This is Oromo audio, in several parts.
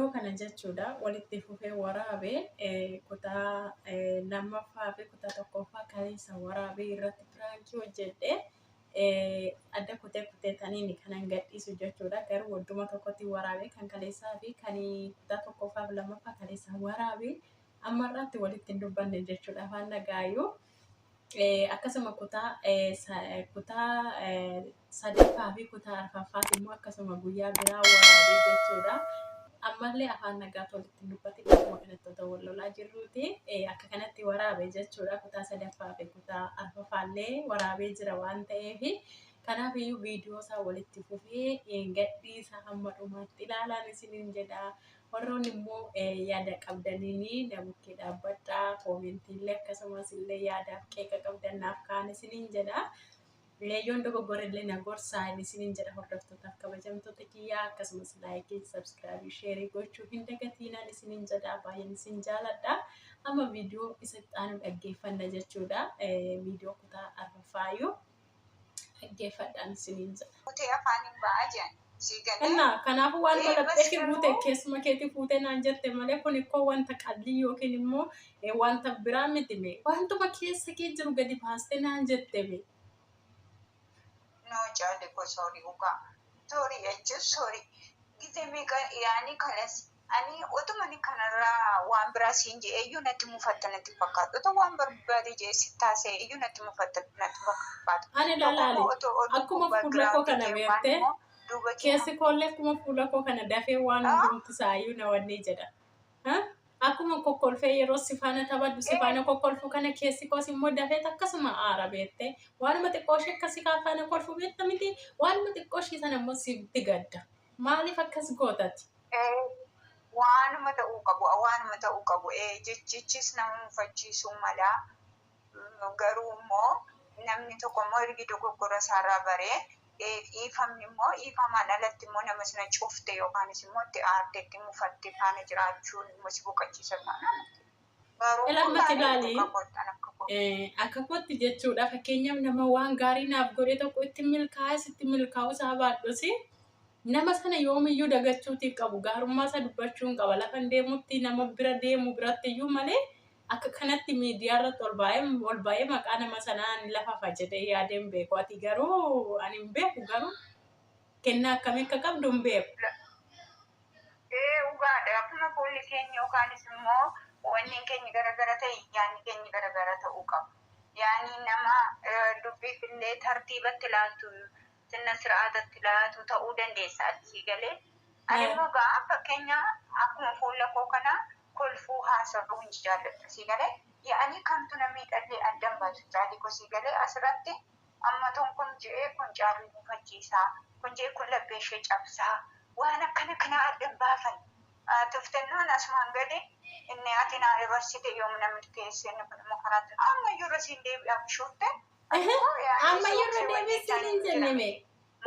dhiyoo kana jechuudha walitti fufee waraabee kutaa lammaffaa fi kutaa tokkoffaa kaleessa waraabee irratti piraankii hojjedhe adda kuteetaniin kanan gadhiisu jechuudha. Garuu wadduma tokkotti waraabee kan kaleessaa fi kan kutaa tokkoffaa fi lammaffaa kaleessa waraabee ammarraatti walitti hin dubbanne jechuudha. Afaan nagaayyuu akkasuma kutaa sadaffaa fi kutaa arfaffaa immoo akkasuma guyyaa biraa waraabee jechuudha. Ammallee afaan nagaa walitti dubbate akkuma kanatti wal lolaa jirruuti akka kanatti waraabee jechuudha. Kutaa sadaffaa fi kutaa arfaffaallee waraabee jira waan ta'eef kanaaf iyyuu viidiyoo isaa walitti fufee gadhiisa hamma dhumaatti ilaalaan isiniin jedha. Warroonni immoo yaada qabdaniin na bukkee dhaabbadhaa koomentiillee akkasumas illee yaadaaf qeeqa qabdannaaf kaan isiniin jedha. Yoon dogoggorellee na gorsaa isiniin jedha hordoftootaaf kabajamtoota kiyyaa akkasumas laayikii sabskiraaybii sheerii gochuu hin dagatiinaan isiniin jedha. Baay'een isin jaaladha. Amma viidiyoo isatti aanu dhaggeeffanna jechuudha. Viidiyoo kutaa arfaffaayyuu dhaggeeffadhaan isiniin jedha. Kutee afaaniin ba'aa jiran. Kanaafuu waan godhattee fuute keessuma keetii fuutee naan jette malee kun ikkoo wanta qallii yookiin immoo wanta biraa miti mee wantuma keessa kee jiru gadi baastee naan jette mee. No jaalli ko soorii ugaa soorii jechuun soorii gite meeqa yaani kanas ani otumani kanarraa waan biraa siin jee iyyuu natti mufatta natti fakkaatu otoo waan barbaade jee si taasee iyyuu natti mufatta natti fakkaatu. Ani lalaali akkuma fuula koo kana beektee. Keessi koollee akkuma fuula koo kana dafee waan hundumti isaayyuu na wannee jedha. Akkuma kokkolfee yeroo sifaana taphadhu sifaana kokkolfuu kana keessi koos immoo dafee akkasuma aara beektee waanuma xiqqoo ishee akkasii kaafaana kolfuu beekta miti waanuma xiqqoo ishee sana immoo sitti gadda. Maaliif akkas gootati? Waanuma ta'uu qabu jechichis nama mufachiisuu mala garuu immoo namni tokko immoo ergi dogoggora isaarraa baree dhiifamni immoo dhiifamaan alatti immoo nama sana cufte yookaanis immoo itti aarteetti mufatte faana jiraachuun immoo si boqochiisa taana. Lammatti ilaalii akka kootti jechuudha. Fakkeenyaaf nama waan gaarii naaf godhe tokko itti milkaa'u isaa baadhusi nama sana yoomiyyuu dagachuutii qabu gaarummaa isa dubbachuun qaba lafan deemutti nama bira deemu biratti iyyuu malee akka kanatti miidiyaa irratti ol baay'ee maqaa nama sanaan lafa fayyadee yaadeen beeku. Ati garuu ani hin beeku garuu kennaa akkamii akka qabdu hin beeku. Dhugaadha akkuma fuulli keenya yookaanis immoo wanni keenya garagara ta'e yaanni keenya garagara ta'uu qaba. Yaani nama dubbiif illee tartiibatti laatu sirna sir'aatatti laatu ta'uu dandeessa asii galee. Ani immoo gaa fakkeenya akkuma fuula koo kana kolfuu haasa'uu hin jaalladhu asii galee. Yaani kamtu namni dhallee addan baasu jaalli kosii galee asirratti amma kun je'ee kun caalii mufachiisaa kun je'ee kun laphee ishee cabsaa waan akkana addan baafan. Tuftannoon asumaan gadi inni ati naa dabarsite yoom namni keessee kun immoo karaatti ammayyuu rasiin deebi'aaf shuutte. Ammayyuu irra deebisanii hin jenneme.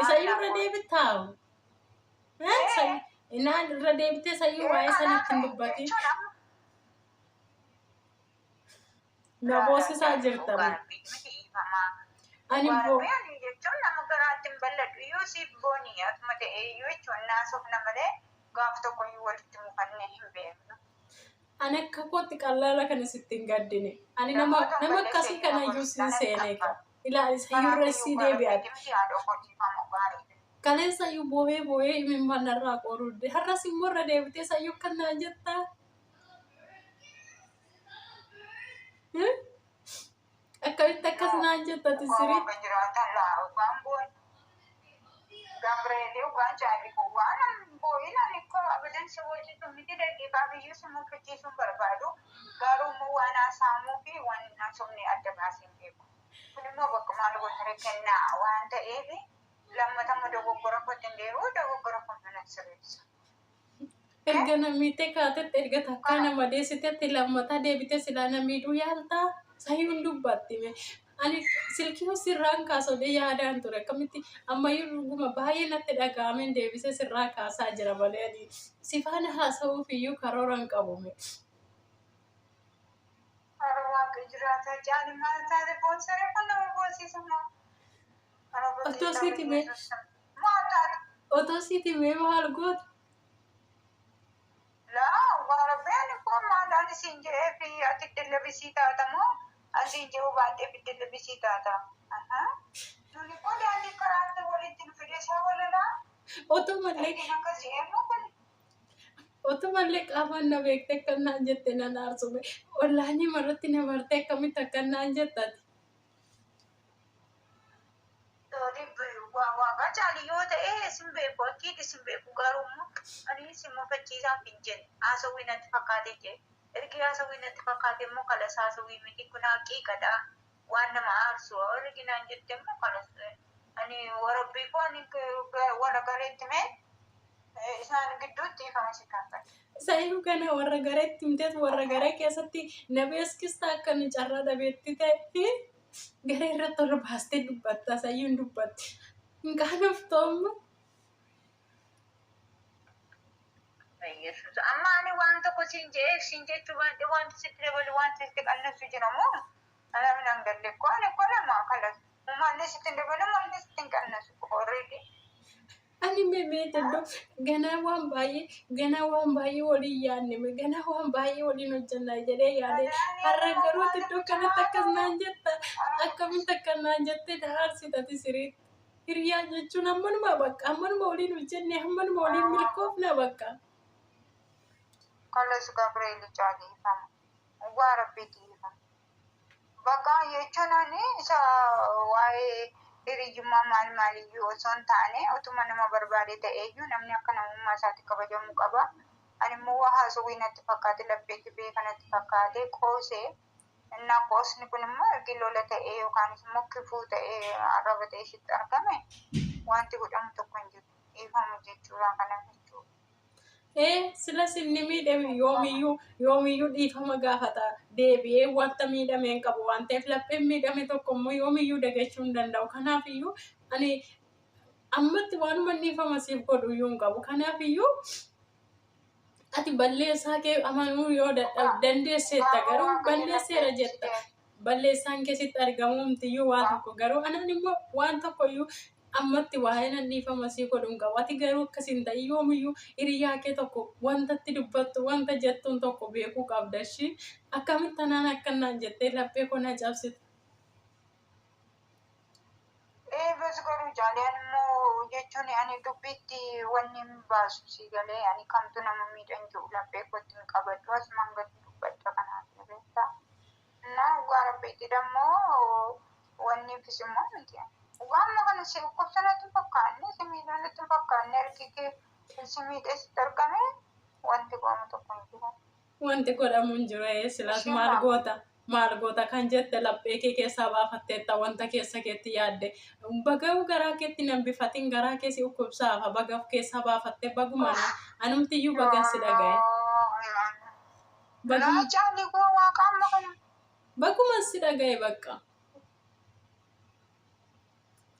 Isayyuu irra deebitaa'u. Inaan irra deebitee isayyuu waa'ee sanatti hin dubbatin. Na boosisaa jirta. Ani jechuun nama garaatti hin balladhu yoo siif boonii akkuma ta'e iyyuu jechuun naasofna malee gaaf tokko iyyuu walitti mufannee hin beeknu. Ani akka kootti qallaala kana sitti hin gaddine. Ani nama akkasii kana iyyuu siin seenee qaba. Ilaali isayyuu irra sii deebi'aati. Kaleessa iyyuu boo'ee imimmaan irraa qoruudde. Har'as immoo irra deebitee isayyuu kan naan jettaa. Akkamitti akkas naan jettati sirrii? Gabriel waan jaallifu waan boo'inaan ikkoo abadan si wajjin miti daqiiqaa biyyuu si mufachiisuun barbaadu garuu immoo waan haasaamuu fi waan haasofne adda baasee hin beeku. Kun immoo bakka maal gootare kennaa waan ta'eef lammatama dogoggora kootiin deebi'u dogoggora kootiin sirreessa. Erga namiittee kaatetti erga takkaa nama deessitetti lammataa deebitee silaa namiidhuu yaaltaa sayyuun dubbatti. Ani silkii sirraan kaasodee yaadaan ture akkamitti ammayyuu dhuguma baay'ee natti dhaga'ameen deebisee sirraa kaasaa jira malee ani si faana haasa'uuf iyyuu karoora hin qabume. Waaqa jiraata jaali maal taate boonsaree kun nama boonsiisa moo? Otoo siiti mee maal gootu? isin jedhee fi ati dallabisii taatamoo asiin jedhu baadhee fi dallabisii taata. Nuni koo daandii karaatti walitti nu fide isaa walalaa. Otumallee Argina akkasii eenyu kun. otumallee qaafaan na beekte akkanaan jette nan aarsume. Ollaanii marratti na bartee akkamitti akkanaan jettati. Waaqa caalii yoo ta'e isin beeku akkiiti isin beeku garuummoo ani isin mufachiisaaf hin jenne haasawii natti fakkaate jee ergi haasawii natti fakkaate immoo kalas haasawii miti kun haqiiqadha waan nama aarsu arginaan jette immoo kalas ani warabbii koo ani warra gareetti mee isaan gidduutti ifama si kaafate. Sayyuu kana warra gareetti himteet warra garee keessatti na beeskista akka ni carraa dhabeetti ta'e garee irratti ol baastee dubbatta sayyuun dubbatti. Hin qaanoftoomma. Yesus amma ani waan tokko siin jechuu baadhee wanti sitti dabalu wanti sitti qalleessu jira moo namni an galle koo ani koo lama kalas maalli sitti dabalu maalli sitti hin qalleessu already. Ani bebeete ganaa waan baay'ee waliin yaadne ganaa waan baay'ee waliin hojjannaa jedhee yaade har'a garuu iddoo kanatti akkas naan jetta akkamitti akkas naan jette na aarsitati siriitti. Hiriyaa jechuun ammanuma bakka ammanuma waliin hojjenne ammanuma waliin milkoofna bakka. Kalas Gabriel Chaadifama. Waa rabbiitiifa. Bakka jechuun ani isa waa'ee hiriyyummaa maaliyyuu osoo hin taane utuma nama barbaade ta'eeyyuu namni akka namummaa isaatti kabajamuu qaba. Ani immoo waa haasawii natti fakkaate laphee kibee kanatti fakkaate qoosee innaa qoosni kun immoo ergi lola ta'ee yookaanis immoo kifuu ta'ee arraba ta'ee sitti argame wanti godhamu tokko hin jiru. Dhiifamu jechuudha kana jechuudha. Sila sinni miidhame yoomiyyuu dhiifama gaafata deebi'ee wanta miidhameen qabu waan ta'eef lapheen miidhame tokko immoo yoomiyyuu dagachuu hin danda'u. Kanaafiyyuu ani ammatti waanuma dhiifama siif godhu iyyuu hin qabu. Kanaafiyyuu ati balleessaa kee amanuu yoo dandeesseetta garuu balleesseera jetta. Balleessaan keessatti argamu mtiyyuu waan tokko garuu anan immoo waan tokkoyyuu ammatti waa'ee nan dhiifama sii godhu hin qabu. Ati garuu akkasiin ta'e yoomiyyuu hiriyaa kee tokko wantatti dubbattu wanta jettuun tokko beekuu qabda ishii akkamitti anaan akkanaan jettee laphee koo na cabsite. Bas garuu jaalaan immoo jechuun ani dubbitti wanni hin baasu si galee ani kamtu nama miidhan jiru laphee kootti hin qabadhu asumaan gadi dubbadha kanaaf ni beektaa. Naa dhugaa rabbiitti dammoo wanni fis immoo miti. Waan kana si dhukkubsanatti fakkaanne si miidhanatti fakkaanne ergi kee si miidheessitti argame wanti godhamu tokko hin jiru. Wanti godhamu hin jiru silaas maal goota kan jette laphee kee keessaa baafatteetta wanta keessa keetti yaadde baga'u garaa keetti nan bifatiin garaa keessi dhukkubsaafa bagaf keessaa baafattee baguma anumtiyyuu bagan si dhagaye. Baguma si dhagaye bakka.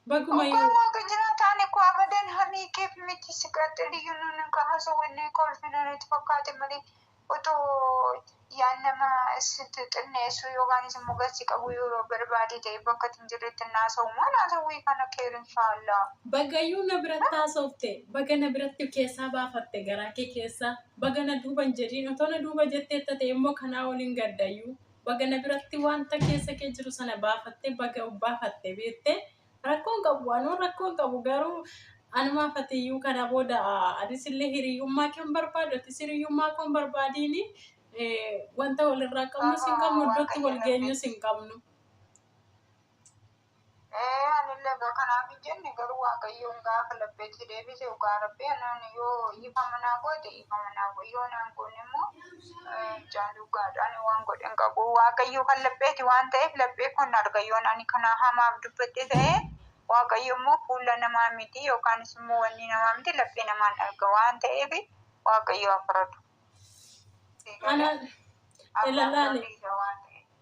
Baguma yoo waaqa jiraataan koo abadan hamii keef miti si qaxxaliyyuu nuun kaasa wanni kolfinanitti fakkaate malee otoo yaan nama sitti xinneessu yookaanis immoo gassi qabu yeroo barbaade ta'e bakka ittiin jirretti naasa'umaa naasa'uu kana keera inshaallah. Bagayyuu na biratti haasofte baga na biratti keessaa baafatte garaa kee keessaa baga na duuban jedhiin otoo na duuba jetteetta ta'e immoo kanaa waliin gaddayyuu baga na biratti wanta keessa kee jiru sana baafatte baga baafatte beettee. Rakkoon qabu waanoo rakkoon qabu garuu anumaaf atiyyuu kana booda adisillee hiriyyummaa kan barbaadu atis hiriyyummaa kan barbaadiini wanta walirraa qabnu sin qabnu iddootti wal geenyu sin qabnu. Anillee kanaaf hin jenne garuu waaqayyoon gaafa labbeetti deebise dhugaa rabbee anaan yoo ifa manaa goote ifa manaa goo yoo naan goone immoo jaalugaadhaan waan godhen qabu waaqayyoo kan labbeeti waan ta'eef labbee kun arga yoon ani kana hamaaf dubbadde ta'e waaqayyo immoo fuula namaa miti yookaanis immoo wanni namaa miti labbee namaan arga waan ta'eef waaqayyo afaradu.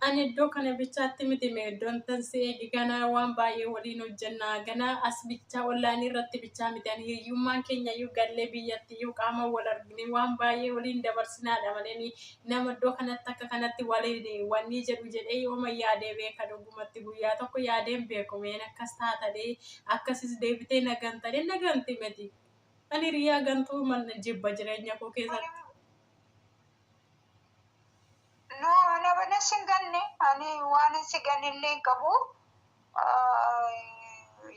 Ani iddoo kana bichaatti miti mee iddoon tansee ganaa waan baay'ee waliin hojjannaa ganaa as bichaa ollaanii irratti bichaa miti ani hiyyummaan keenya iyyuu gallee biyyatti iyyuu qaama wal argine waan baay'ee waliin dabarsinaadha malee nama iddoo kanatti akka kanatti waliin wanni jedhu jedhee yooma yaadee beeka dhugumatti guyyaa tokko yaadeen beeku meen akkas taatadee akkasis deebitee naganti miti ani hiriyaa gantuu mana jibba jireenya koo keessatti. singanne ani waan siganillee qabu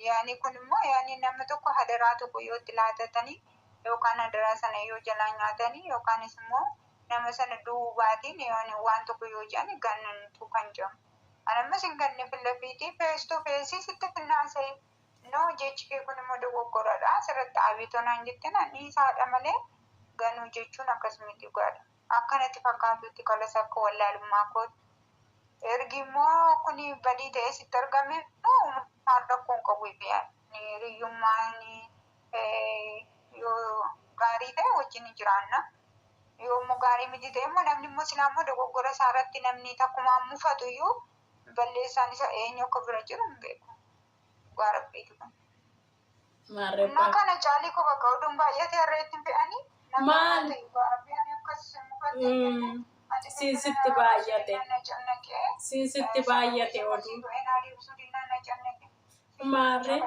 yaani kun immoo yaani nama tokko hadaraa tokko yoo itti laatatanii yookaan hadaraa sana yoo jalaa nyaatanii yookaanis immoo nama sana duubaatiin yaani waan tokko yoo jedhan gannantu kan jedhamu. Ani ammas hin ganne filafiitii face to face sitti finnaasee no jechi kee kun immoo dogoggoradha asirratti abiitonaan jettin ani isaadha malee ganuu jechuun akkasumatti dhugaadha. Akkanatti fakkaatutti kalas akka wallaalummaa kooti. Ergi immoo kuni badii ta'ee sitti argame maal rakkoon qabu yaani hiriyyummaan yoo gaarii ta'e wajjin jiraanna. Yoo immoo gaarii miti ta'e immoo namni immoo silaa immoo dogoggora isaa irratti namni takkumaan mufatu iyyuu balleessaan isa eenyu akka bira jiru hin beeku. Gaarabbiitu kun. Amma kana caalii koo bakka oduun baay'atee irreetti fe'anii maal gaarabbii akkas mufatu. Siisitti baay'ate siisitti baay'ate oduu maarree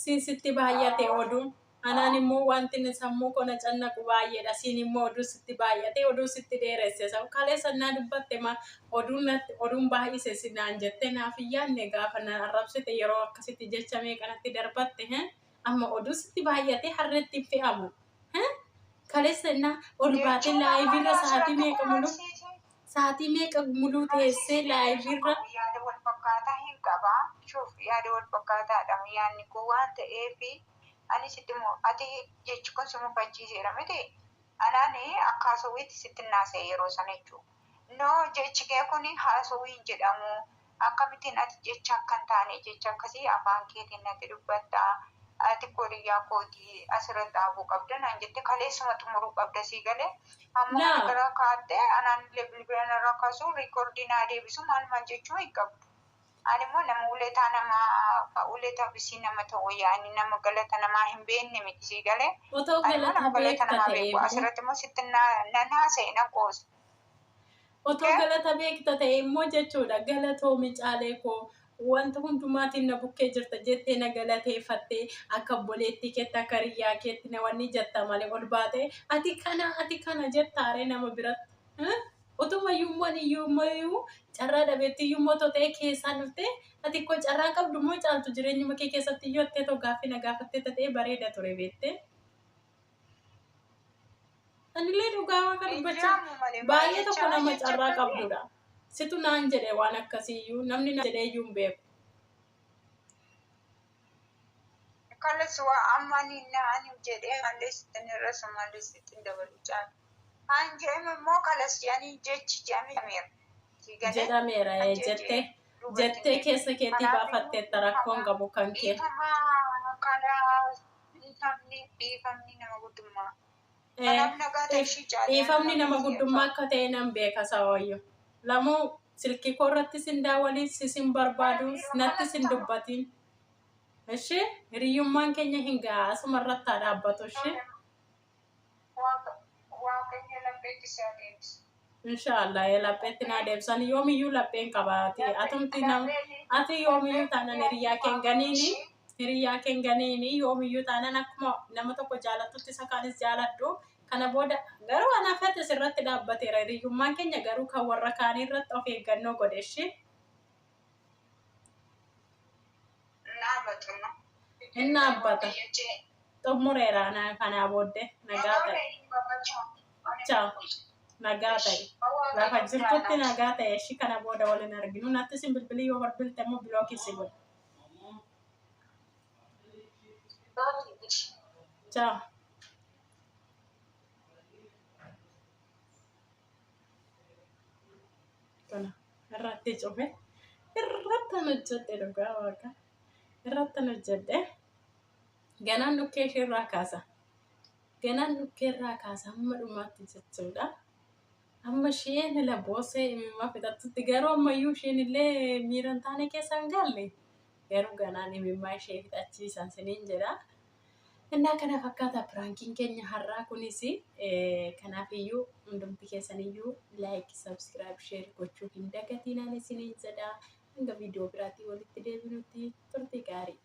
siisitti baay'ate oduun anaan immoo wanti sammuu kona cannaqu baay'eedha siin immoo oduu sitti baay'ate oduu sitti dheeresse san kalee sannaa dubbatte ma oduun baay'ise sinaan jette naaf iyyaanne gaafa na arrabsite yeroo akkasitti jecha meeqanatti darbatte amma oduu sitti baay'ate harreetti fe'amu kaleessannaa ol baatee laayiviirra sa'aatii meeqa muluu teessee laayiviirra yaada wal fakkaataa hin qabaa yaada wal fakkaataadha yaadni koo waan ta'eefi ani sitti ati jechi kun si mufachiiseera miti anaani akka haasawwiitti sitti naasee yeroo sana jechuudha no jechi kee kun haasawwii hin jedhamu akkamittiin ati jecha akka hin taane jecha akkasii afaan keetiin natti dubbatta ati kooliyyaa kootii asirratti dhaabuu qabda naan jette kaleessuma xumuruu qabda sii galee amma gara kaattee anaan bilbilaan irra kaasuu riikoordii naa deebisu maal jechuu hin qabdu. Ani immoo nama uleeta bisii nama ta'u yaani nama galata namaa hin beekne miti sii galee. Otoo galata beekta ta'e asirratti immoo sitti nan haasa'e na qoosa. Otoo galata beekta ta'e immoo jechuudha galatoomi caalee koo. Wanta hundumaatiin na bukkee jirta jettee na galateeffattee akka obboleettii keetti akka hiriyaa keetti na wanni jetta malee ol baatee ati kana jettaare nama biratti utuma iyyuu carraa dhabeetti iyyuu ta'e keessaa dhuftee ati koo carraa qabdu moo caaltu jireenyuma kee keessatti iyyuu attee too gaaffii na gaafattee ta'ee bareeda ture beettee. Anillee dhugaa waan kana dubbachaa baay'ee tokko nama carraa qabdudha. Situ naan jedhe waan akkasiiyyuu namni na jedhee iyyuu hin beeku. Kalas waa amma ani jedhee mallee sittin irra sumallee sittin dabalu caala. An jedhame immoo kalas jedhanii jechi jedhameera jettee keessa keetti baafatteetta rakkoon qabu kan kee. Dhiifamni nama guddummaa. Dhiifamni nama guddummaa akka ta'e nan beeka saawayyo. Lamuu silkii koo irratti sin daawwanii sin barbaadu natti sin dubbatiin. Ishee hiriyyummaan keenya hin ga'a asuma irratti haa dhaabbatu ishee. Inshaallah lapheetti naa deebisan yoomiyyuu lapheen qabaati. Ati yoomiyyuu taanan hiriyaa keen ganiini yoomiyyuu taanan akkuma nama tokko jaalattutti isa kaanis jaaladhu. Kana booda garuu anaafatti sirratti dhaabbateera hiriyyummaan keenya garuu kan warra kaanii irratti of eeggannoo godhe ishee. Inni dhaabbata. Xumureera kanaa booddee nagaa ta'e. Ciao. Nagaa ta'e. Lafa jirtutti nagaa ta'e ishii kana booda waliin arginu. Natti sin bilbilii yoo bilbilte immoo bilookii si godhe. Ciao. Irratti cufe irratti hojjette dhugaa waaqa irratti hojjette ganaan dhukkee isheerraa kaasa amma dhumaatti jechuudha amma isheen laboosee imimmaa fixattutti garuu ammayyuu isheen illee miiran taane keessa hin galle garuu ganaan imimmaa ishee fixachiisan siniin jedha. Innaa kana fakkaata piraankiin keenya har'aa kunis kanaafiyyuu hundumti keessaniyyuu laayik sabskiraayib sheer gochuu hin dagatinaan isiniin jedha hanga viidiyoo biraatii walitti deebinutti turtii gaarii.